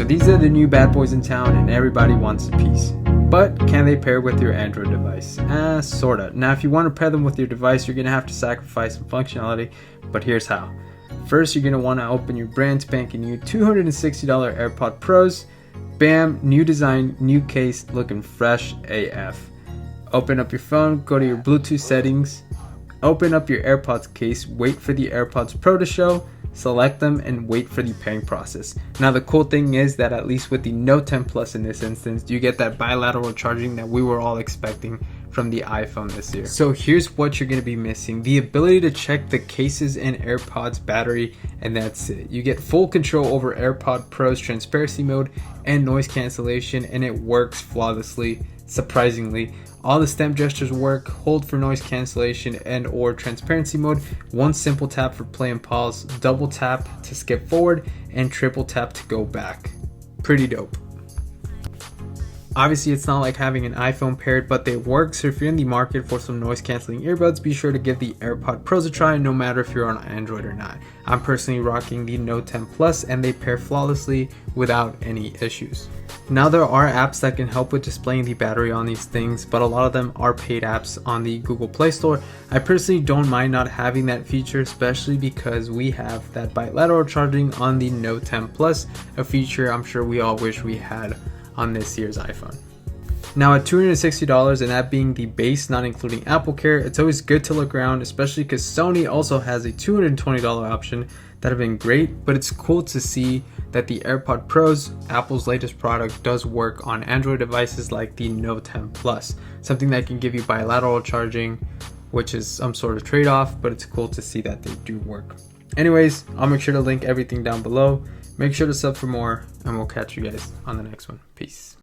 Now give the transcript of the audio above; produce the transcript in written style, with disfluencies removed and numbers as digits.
So these are the new bad boys in town and everybody wants a piece. But can they pair with your Android device? Sorta. Now if you want to pair them with your device, you're going to have to sacrifice some functionality, but here's how. First, you're going to want to open your brand spanking new $260 Airpod Pros. Bam, new design, new case, looking fresh AF. Open up your phone, go to your Bluetooth settings, open up your AirPods case, wait for the AirPods Pro to show, select them, and wait for the pairing process. Now the cool thing is that at least with the Note 10 Plus in this instance, you get that bilateral charging that we were all expecting from the iPhone this year. So here's what you're going to be missing: the ability to check the cases and AirPods battery, and that's it. You get full control over Airpod Pro's transparency mode and noise cancellation, and it works flawlessly, surprisingly. All the stem gestures work, hold for noise cancellation and or transparency mode, one simple tap for play and pause, double tap to skip forward, and triple tap to go back. Pretty dope. Obviously it's not like having an iPhone paired, but they work, so if you're in the market for some noise cancelling earbuds, be sure to give the AirPod Pros a try, no matter if you're on Android or not. I'm personally rocking the Note 10 Plus and they pair flawlessly without any issues. Now there are apps that can help with displaying the battery on these things, but a lot of them are paid apps on the Google Play Store. I personally don't mind not having that feature, especially because we have that bilateral charging on the Note 10 Plus, a feature I'm sure we all wish we had on this year's iPhone. Now at $260, and that being the base, not including Apple Care, it's always good to look around, especially because Sony also has a $220 option that have been great, but it's cool to see that the AirPod Pros, Apple's latest product, does work on Android devices like the Note 10 Plus, something that can give you bilateral charging, which is some sort of trade-off, but it's cool to see that they do work. Anyways, I'll make sure to link everything down below. Make sure to sub for more, and we'll catch you guys on the next one. Peace.